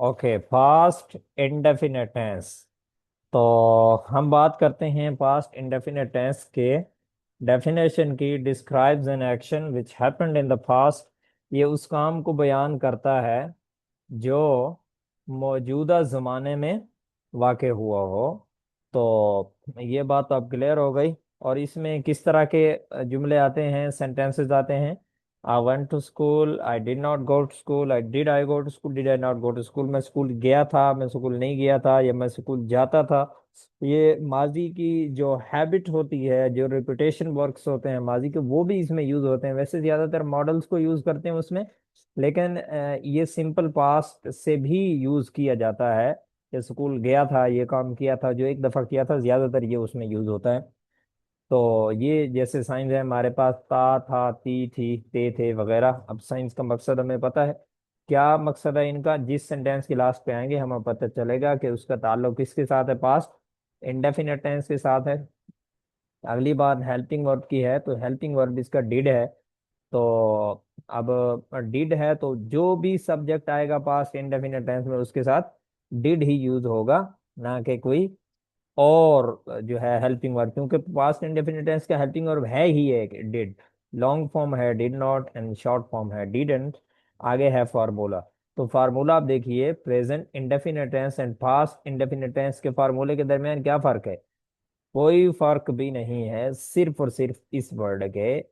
Okay, past indefinite tense. तो हम बात करते हैं पास्ट इंडेफिनिट टेंस के डेफिनेशन की। Describes an action which happened in the past. ये उस काम को बयान करता है जो मौजूदा ज़माने में वाक़ हुआ हो। तो ये बात तो अब क्लियर हो गई। और इसमें किस तरह के जुमले आते हैं, सेंटेंसेस आते हैं। I went to school, I did not go to school, I go to school, did I not go to school. मैं स्कूल गया था, मैं स्कूल नहीं गया था, या मैं स्कूल जाता था। ये माजी की जो हैबिट होती है, जो रिपीटेशन वर्क्स होते हैं माजी के, वो भी इसमें यूज होते हैं। वैसे ज्यादातर मॉडल्स को यूज करते हैं उसमें, लेकिन ये सिंपल पास्ट से भी यूज किया जाता है। कि स्कूल गया था, ये काम किया था, जो एक दफा किया था, ज्यादातर ये उसमें यूज होता है। तो ये जैसे साइंस है हमारे पास, ता था, ती थी, ते थे वगैरह। अब साइंस का मकसद हमें पता है। क्या मकसद है इनका? जिस सेंटेंस की लास्ट पे आएंगे हमें पता चलेगा कि उसका ताल्लुक किसके साथ है, पास्ट इंडेफिनिट टेंस के साथ है। अगली बात हेल्पिंग वर्ब की है, तो हेल्पिंग वर्ब इसका डिड है। तो अब डिड है तो जो भी सब्जेक्ट आएगा पास्ट इंडेफिनिट टेंस में, उसके साथ डिड ही यूज होगा, ना कि कोई और जो है हेल्पिंग वर्ब। क्योंकि पास्ट इंडेफिनिट टेंस का हेल्पिंग वर्ब है ही एक डिड। लॉन्ग फॉर्म है did not and short form है डिडंट। आगे है फार्मूला। तो फार्मूला आप देखिए, present indefinite tense and past indefinite tense के फार्मूले के दरमियान क्या फर्क है? कोई फर्क भी नहीं है। सिर्फ और सिर्फ इस वर्ड के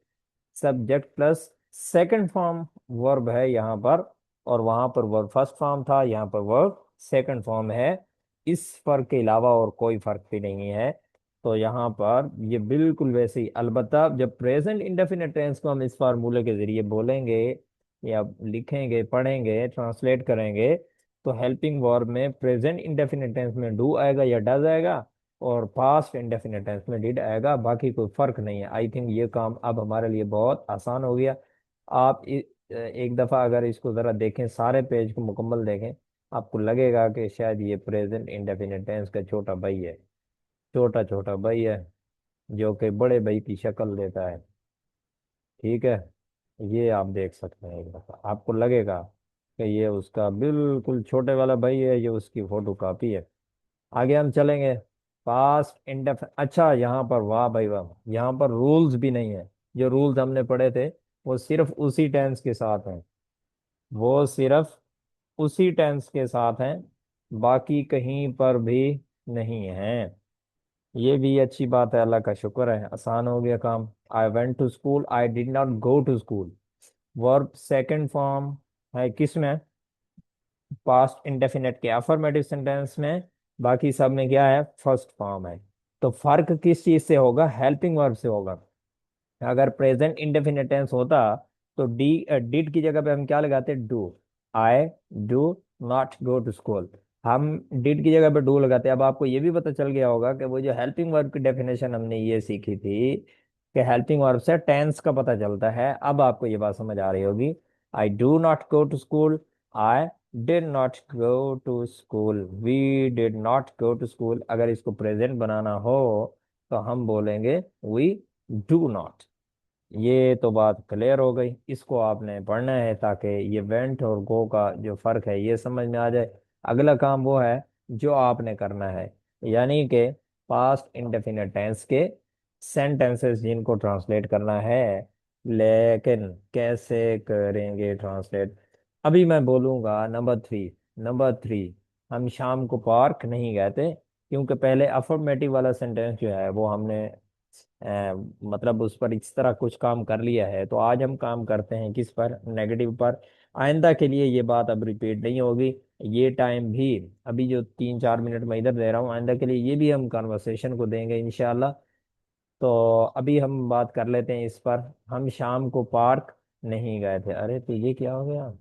subject plus second form verb है यहाँ पर, और वहां पर वर्ब फर्स्ट फॉर्म था, यहाँ पर वर्ब सेकंड फॉर्म है। इस फर्क के अलावा और कोई फर्क भी नहीं है। तो यहाँ पर ये बिल्कुल वैसे ही, अलबत्ता जब प्रेजेंट इंडेफिनिट टेंस को हम इस फार्मूले के जरिए बोलेंगे या लिखेंगे, पढ़ेंगे, ट्रांसलेट करेंगे, तो हेल्पिंग वर्ब में प्रेजेंट इंडेफिनिट टेंस में डू आएगा या डज आएगा, और पास्ट इंडेफिनिट टेंस में डिड आएगा। बाकी कोई फर्क नहीं है। आई थिंक ये काम अब हमारे लिए बहुत आसान हो गया। आप एक दफा अगर इसको जरा देखें, सारे पेज को मुकम्मल देखें, आपको लगेगा कि शायद ये प्रेजेंट इंडेफिनिट टेंस का छोटा भाई है। छोटा छोटा भाई है, जो कि बड़े भाई की शक्ल देता है। ठीक है, ये आप देख सकते हैं। एक दफा आपको लगेगा कि ये उसका बिल्कुल छोटे वाला भाई है, ये उसकी फोटो कॉपी है। आगे हम चलेंगे। पास्ट इंडेफ अच्छा, यहाँ पर वाह भाई वाह, यहाँ पर रूल्स भी नहीं है। जो रूल्स हमने पढ़े थे वो सिर्फ उसी टेंस के साथ हैं। वो सिर्फ उसी टेंस के साथ हैं, बाकी कहीं पर भी नहीं है। ये भी अच्छी बात है, अल्लाह का शुक्र है, आसान हो गया काम। I went to school, I did not go to school. Verb second form है किसमें? पास्ट इंडेफिनेट के अफर्मेटिव सेंटेंस में। बाकी सब में क्या है? फर्स्ट फॉर्म है। तो फर्क किस चीज से होगा? हेल्पिंग वर्ब से होगा। अगर प्रेजेंट इंडेफिनिट टेंस होता तो डी डिड की जगह पे हम क्या लगाते? Do. I do not go to school. हम डिड की जगह पे डू लगाते। अब आपको ये भी पता चल गया होगा कि वो जो हेल्पिंग वर्ब की डेफिनेशन हमने ये सीखी थी कि हेल्पिंग वर्ब से टेंस का पता चलता है। अब आपको ये बात समझ आ रही होगी। I do not go to school, I did not go to school, we did not go to school. अगर इसको प्रेजेंट बनाना हो तो हम बोलेंगे वी डू नॉट। ये तो बात क्लियर हो गई। इसको आपने पढ़ना है ताकि ये वेंट और गो का जो फर्क है ये समझ में आ जाए। अगला काम वो है जो आपने करना है, यानी कि पास्ट इंडेफिनिट टेंस के सेंटेंसेस जिनको ट्रांसलेट करना है। लेकिन कैसे करेंगे ट्रांसलेट? अभी मैं बोलूंगा नंबर 3। नंबर 3, हम शाम को पार्क नहीं गए थे, क्योंकि पहले अफर्मेटिव वाला सेंटेंस जो है वो हमने मतलब उस पर इस तरह कुछ काम कर लिया है। तो आज हम काम करते हैं किस पर? नेगेटिव पर। आइंदा के लिए ये बात अब रिपीट नहीं होगी। ये टाइम भी, अभी जो 3-4 मिनट मैं इधर दे रहा हूँ, आइंदा के लिए ये भी हम कन्वर्सेशन को देंगे इंशाल्लाह। तो अभी हम बात कर लेते हैं इस पर। हम शाम को पार्क नहीं गए थे। अरे तो ये क्या हो गया?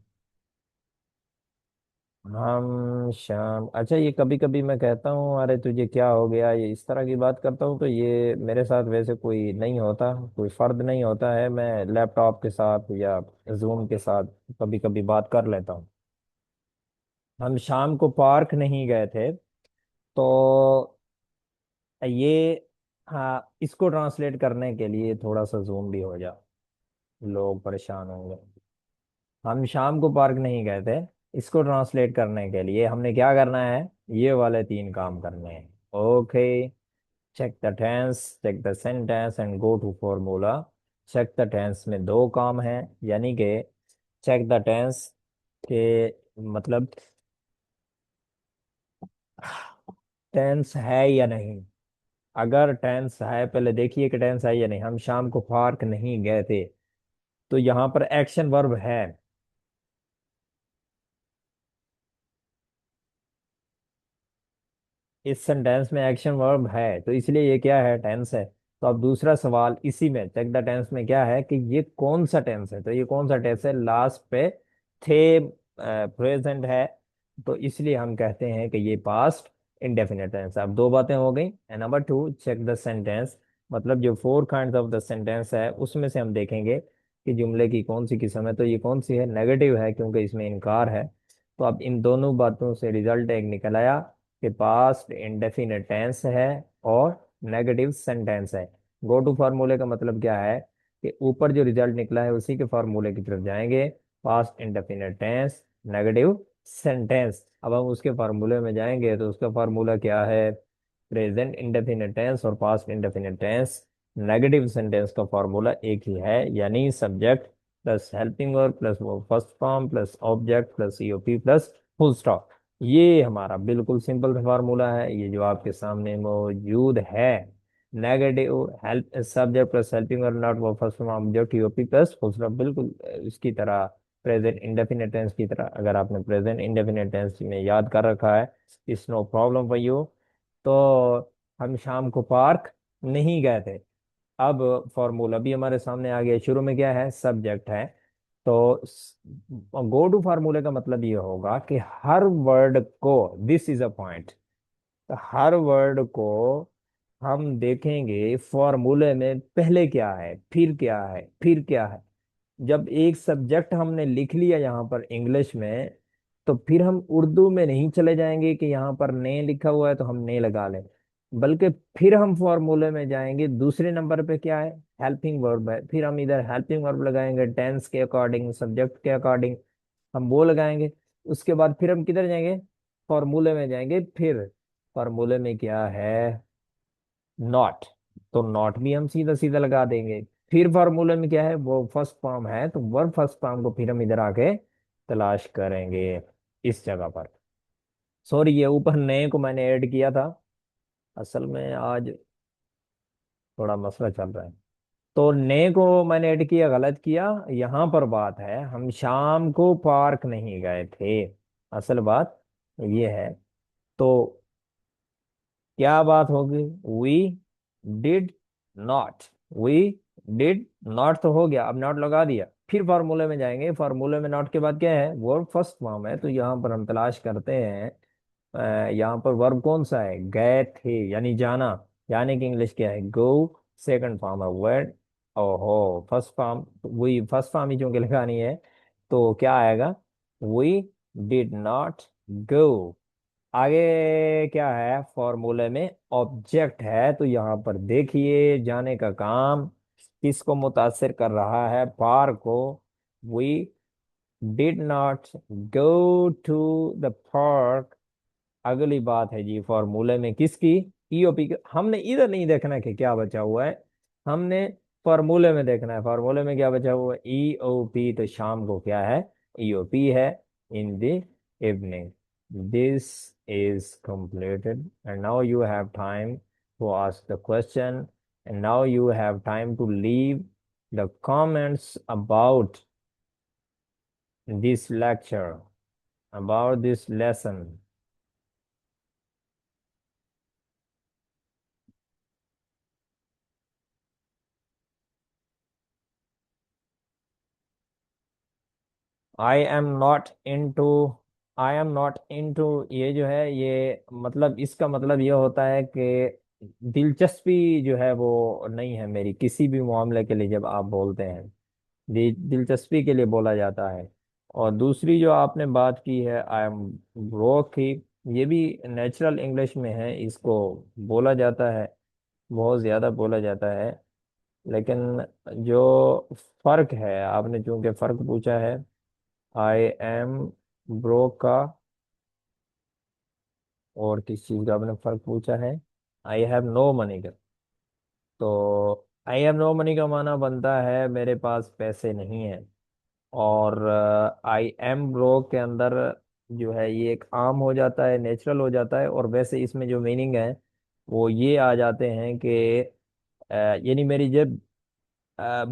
हम शाम, अच्छा, ये कभी कभी मैं कहता हूँ अरे तुझे क्या हो गया, ये इस तरह की बात करता हूँ, तो ये मेरे साथ वैसे कोई नहीं होता, कोई फर्द नहीं होता है। मैं लैपटॉप के साथ या जूम के साथ कभी कभी बात कर लेता हूँ। हम शाम को पार्क नहीं गए थे। तो ये, हाँ, इसको ट्रांसलेट करने के लिए थोड़ा सा जूम भी हो जा, लोग परेशान होंगे। हम शाम को पार्क नहीं गए थे। इसको ट्रांसलेट करने के लिए हमने क्या करना है, ये वाले तीन काम करने हैं। Okay, check the tense, check the sentence and go to formula. Check the tense में दो काम है, यानी कि चेक द टेंस के मतलब टेंस है या नहीं। अगर टेंस है, पहले देखिए कि टेंस है या नहीं। हम शाम को पार्क नहीं गए थे, तो यहाँ पर एक्शन वर्ब है। इस सेंटेंस में एक्शन वर्ब है, तो इसलिए ये क्या है, टेंस है। तो अब दूसरा सवाल इसी में, चेक द टेंस में क्या है कि ये कौन सा टेंस है। तो ये कौन सा टेंस है, लास्ट पे थे प्रेजेंट है, तो इसलिए हम कहते हैं कि ये पास्ट इंडेफिनिट टेंस है। अब दो बातें हो गई। And number two, check the sentence, मतलब जो four kind of the sentence है उसमें से हम देखेंगे कि जुमले की कौन सी किस्म है। तो ये कौन सी है, नेगेटिव है, क्योंकि इसमें इनकार है। तो अब इन दोनों बातों से रिजल्ट एक निकल आया कि पास्ट इंडेफिनिट टेंस है और नेगेटिव सेंटेंस है। गो टू फार्मूले का मतलब क्या है कि ऊपर जो रिजल्ट निकला है उसी के फार्मूले की तरफ जाएंगे। Past indefinite tense, negative sentence. अब हम उसके फार्मूले में जाएंगे, तो उसका फार्मूला क्या है, प्रेजेंट इंडेफिनिट टेंस और past indefinite tense. Negative sentence का फार्मूला एक ही है, यानी subject plus helping verb plus वो first form plus object plus EOP plus full stop. ये हमारा बिल्कुल सिंपल फार्मूला है, ये जो आपके सामने मौजूद है। Negative help subject plus helping verb not वो first form object EOP plus full stop, बिल्कुल इसकी तरह प्रेजेंट इंडेफिनिट टेंस की तरह। अगर आपने प्रेजेंट इंडेफिनिट टेंस में याद कर रखा है, it's no problem for you. तो हम शाम को पार्क नहीं गए थे। अब फॉर्मूला भी हमारे सामने आ गया। शुरू में क्या है, सब्जेक्ट है। तो गो टू फार्मूले का मतलब ये होगा कि हर वर्ड को, दिस इज अ पॉइंट, तो हर वर्ड को हम देखेंगे फॉर्मूले में पहले क्या है, फिर क्या है, फिर क्या है। जब एक सब्जेक्ट हमने लिख लिया यहाँ पर इंग्लिश में, तो फिर हम उर्दू में नहीं चले जाएंगे कि यहाँ पर ने लिखा हुआ है तो हम ने लगा लें, बल्कि फिर हम फॉर्मूले में जाएंगे। दूसरे नंबर पे क्या है, हेल्पिंग वर्ब है, फिर हम इधर हेल्पिंग वर्ब लगाएंगे टेंस के अकॉर्डिंग, सब्जेक्ट के अकॉर्डिंग हम वो लगाएंगे। उसके बाद फिर हम किधर जाएंगे, फॉर्मूले में जाएंगे। फिर फॉर्मूले में क्या है, नॉट, तो नॉट भी हम सीधा सीधा लगा देंगे। फिर फॉर्मूले में क्या है, वो फर्स्ट फॉर्म है, तो वर्ब फर्स्ट फॉर्म को फिर हम इधर आके तलाश करेंगे इस जगह पर। सॉरी, ये ऊपर नए को मैंने ऐड किया था, असल में आज थोड़ा मसला चल रहा है। तो नए को मैंने ऐड किया, गलत किया। यहाँ पर बात है, हम शाम को पार्क नहीं गए थे, असल बात ये है। तो क्या बात होगी, we did not, we did not तो हो गया, अब नॉट लगा दिया। फिर फार्मूले में जाएंगे, फार्मूले में नॉट के बाद क्या है, वर्ब फर्स्ट फॉर्म है, तो यहाँ पर हम तलाश करते हैं यहाँ पर वर्ब कौन सा है, गए थे यानी जाना, यानी कि इंग्लिश क्या है, गो। सेकंड फॉर्म है वर्ड, ओहो फर्स्ट फॉर्म, वही फर्स्ट फॉर्म ही चूंकि लगानी है, तो क्या आएगा, वी डिड नॉट गो। आगे क्या है, फॉर्मूले में ऑब्जेक्ट है, तो यहाँ पर देखिए जाने का काम किसको मुतासिर कर रहा है, पार को। We did not go to the park. अगली बात है जी फॉर्मूले में किसकी, ईओपी की। हमने इधर नहीं देखना कि क्या बचा हुआ है, हमने फॉर्मूले में देखना है। फॉर्मूले में क्या बचा हुआ है, ईओपी, तो शाम को क्या है, ईओपी है, in the evening. This is completed and now you have time to ask the question, and now you have time to leave the comments about this lecture, about this lesson. I am not into, I am not into, ये जो है ये मतलब इसका मतलब ये होता है कि दिलचस्पी जो है वो नहीं है मेरी किसी भी मामले के लिए। जब आप बोलते हैं दिलचस्पी के लिए बोला जाता है। और दूसरी जो आपने बात की है, आई एम ब्रोक ही, ये भी नेचुरल इंग्लिश में है, इसको बोला जाता है, बहुत ज़्यादा बोला जाता है। लेकिन जो फर्क है, आपने चूंकि फर्क पूछा है, आई एम ब्रोक का और किस चीज का आपने फर्क पूछा है? आई हैव नो मनी का, तो आई हैव नो मनी का माना बनता है मेरे पास पैसे नहीं है। और आई एम ब्रोक के अंदर जो है ये एक आम हो जाता है, नेचुरल हो जाता है, और वैसे इसमें जो मीनिंग है वो ये आ जाते हैं कि यानी मेरी जेब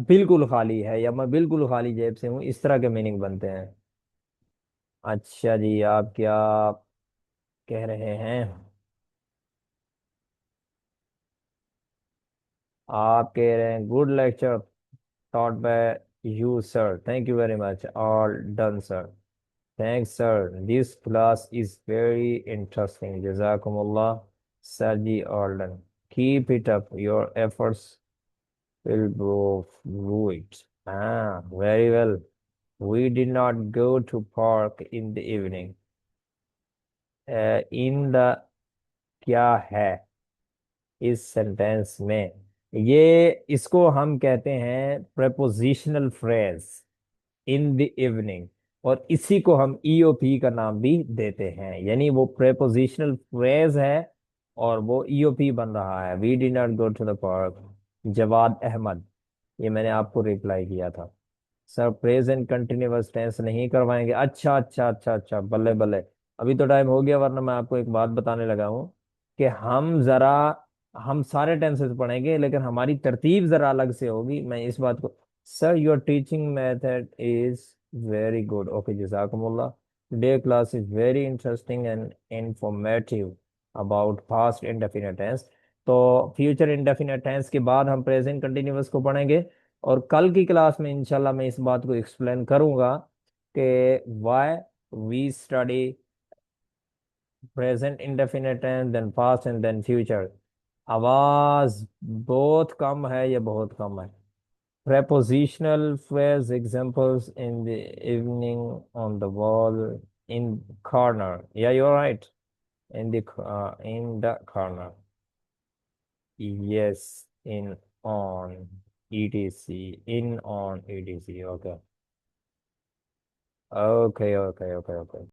बिल्कुल खाली है या मैं बिल्कुल खाली जेब से हूँ, इस तरह के मीनिंग बनते हैं। अच्छा जी, आप क्या कह रहे हैं? आप कह रहे हैं good lecture taught by you, sir. Thank you very much. All done, sir. Thanks, sir. This class is very interesting. Jazakumullah, Saji Alden. Keep it up. Your efforts will prove it. Ah, very well. We did not go to park in the evening. In the क्या है इस sentence में, ये इसको हम कहते हैं prepositional phrase in the evening, और इसी को हम ईओपी का नाम भी देते हैं, यानी वो प्रेपोजिशनल फ्रेज है और वो ईओपी बन रहा है। We did not go to the park. Jawad Ahmed, ये मैंने आपको रिप्लाई किया था। सर प्रेजेंट कंटिन्यूअस टेंस नहीं करवाएंगे? अच्छा अच्छा अच्छा अच्छा, बल्ले बल्ले। अभी तो टाइम हो गया, वरना मैं आपको एक बात बताने लगा हूँ कि हम सारे टेंसेस पढ़ेंगे, लेकिन हमारी तरतीब जरा अलग से होगी। मैं इस बात को, sir your teaching method is very good, okay जजाकुमुल्लाह। Today class is very interesting and informative about past indefinite tense. तो फ्यूचर इंडेफिनिट टेंस के बाद हम प्रेजेंट कंटिन्यूअस को पढ़ेंगे, और कल की क्लास में इंशाल्लाह मैं इस बात को एक्सप्लेन करूंगा कि why we study present indefinite tense, then past and then future. आवाज बहुत कम है, ये बहुत कम है। prepositional phrase examples in the evening, on the wall, in corner. Yeah, you're right. In the corner. Yes, in, on, etc. In, on, etc. Okay. Okay, okay, okay, okay.